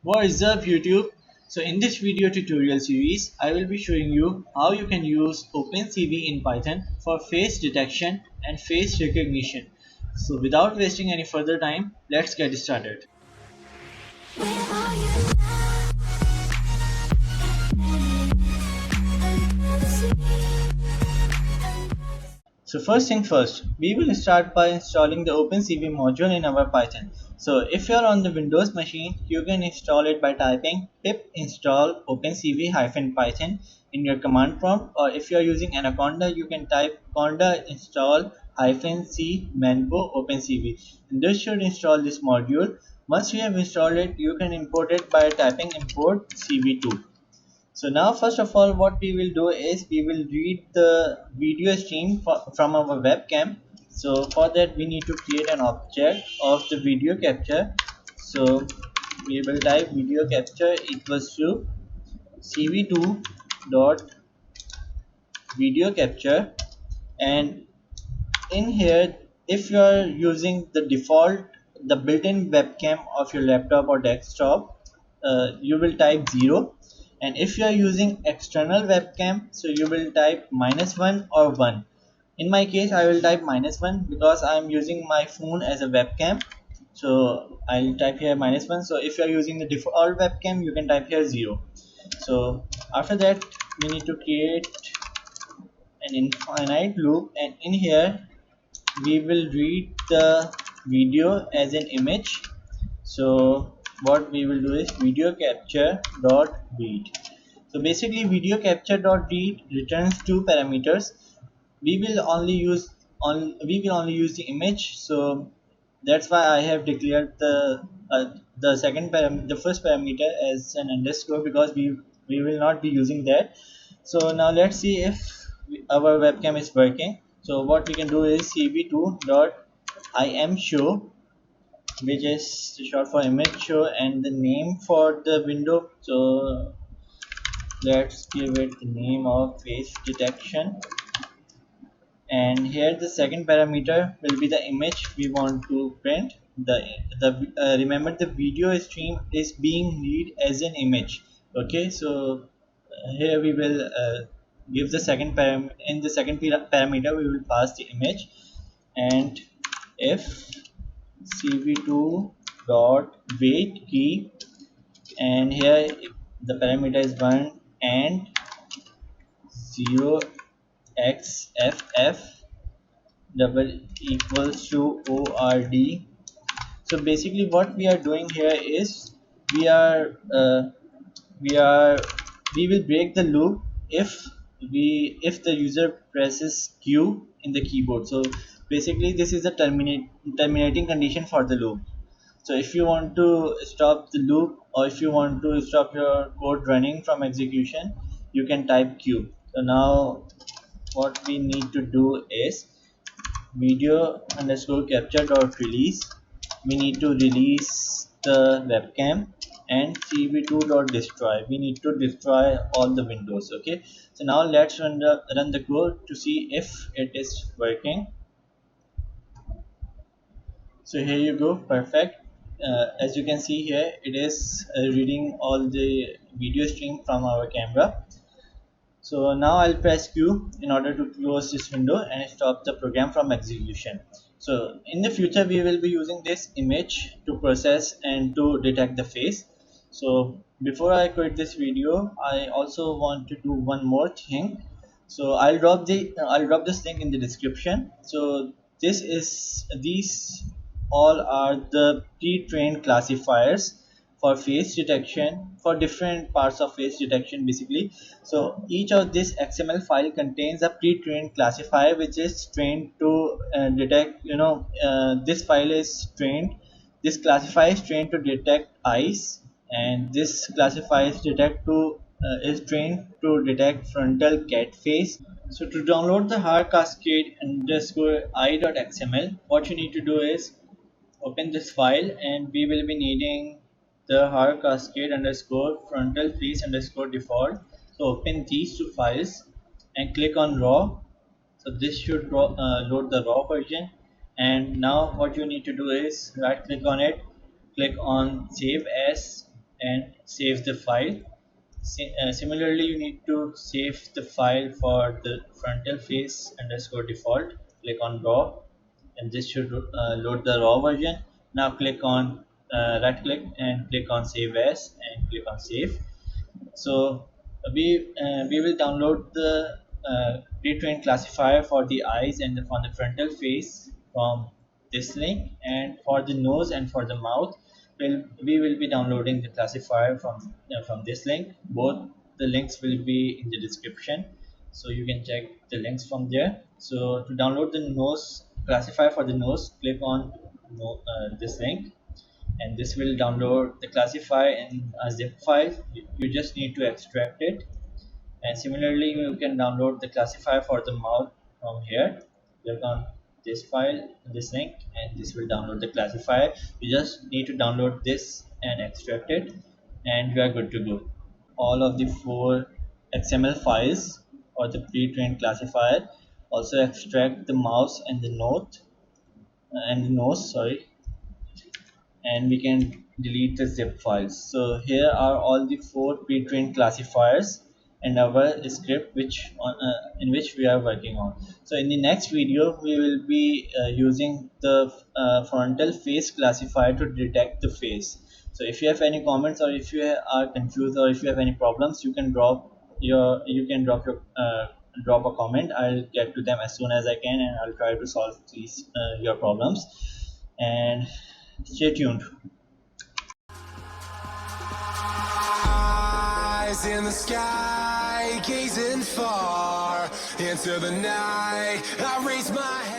What is up YouTube? So in this video tutorial series, I will be showing you how you can use OpenCV in Python for face detection and face recognition. So without wasting any further time, let's get started. So first thing first, we will start by installing the OpenCV module in our Python. So if you're on the Windows machine, you can install it by typing pip install opencv-python in your command prompt, or if you're using Anaconda, you can type conda install -c mango opencv. And this should install this module. Once you have installed it, you can import it by typing import cv2. So now first of all what we will do is we will read the video stream from our webcam. So for that we need to create an object of the video capture. So we will type video capture equals to cv2 dot video capture, and in here if you are using the built-in webcam of your laptop or desktop, you will type 0, and if you are using external webcam, so you will type -1 or 1. In my case I will type -1 because I am using my phone as a webcam, so I'll type here -1. So if you are using the default webcam, you can type here 0. So after that we need to create an infinite loop, and in here we will read the video as an image. So what we will do is video capture dot read. So basically video capture dot read returns two parameters. We will only use the image, so that's why I have declared the first parameter as an underscore, because we will not be using that. So now let's see if our webcam is working. So what we can do is cv2 dot imshow, which is short for image show, and the name for the window, so let's give it the name of face detection. And here the second parameter will be the image we want to print. Remember, the video stream is being read as an image. Okay, so here we will give the second in the second parameter we will pass the image, and if cv2 dot wait key, and here the parameter is 1 and 0 xff double equals to ord. So basically what we are doing here is we are uh, we are we will break the loop if the user presses q in the keyboard. So basically this is the terminating condition for the loop. So if you want to stop the loop, or if you want to stop your code running from execution, you can type q. So now what we need to do is video underscore capture dot release. We need to release the webcam, and cv2 dot destroy. We need to destroy all the windows. Okay, so now let's run the code to see if it is working. So here you go, perfect. As you can see here, it is reading all the video stream from our camera. So now I'll press Q in order to close this window and stop the program from execution. So in the future we will be using this image to process and to detect the face. So before I quit this video, I also want to do one more thing. So I'll drop this link in the description. So these all are the pre-trained classifiers for face detection, for different parts of face detection basically. So each of this XML file contains a pre-trained classifier which is trained to detect, this file is trained, this classifier is trained to detect eyes, and this classifier is trained to detect frontal cat face. So to download the Haar Cascade underscore i.xml, what you need to do is open this file, and we will be needing the Haar Cascade underscore frontal face underscore default. So open these two files and click on raw. So this should load the raw version, and now what you need to do is right click on it, click on save as, and save the file. Similarly, you need to save the file for the frontal face underscore default. Click on raw, and this should load the raw version. Now click on right click and click on save as and click on save. So we will download the pre-trained classifier for the eyes and from the frontal face from this link, and for the nose and for the mouth we will be downloading the classifier from this link. Both the links will be in the description, so you can check the links from there. So to download the nose classifier for the nose, click on this link, and this will download the classifier in a zip file. You just need to extract it. And similarly, you can download the classifier for the mouth from here. Click on this file, this link, and this will download the classifier. You just need to download this and extract it, and you are good to go. All of the 4 XML files or the pre-trained classifier. Also extract the mouse and the nose, sorry, and we can delete the zip files. So here are all the 4 pre-trained classifiers and our script in which we are working on. So in the next video we will be using the frontal face classifier to detect the face. So if you have any comments, or if you are confused, or if you have any problems, you can drop a comment. I'll get to them as soon as I can, and I'll try to solve these your problems. And stay tuned. Eyes in the sky, gazing far into the night. I raise my head.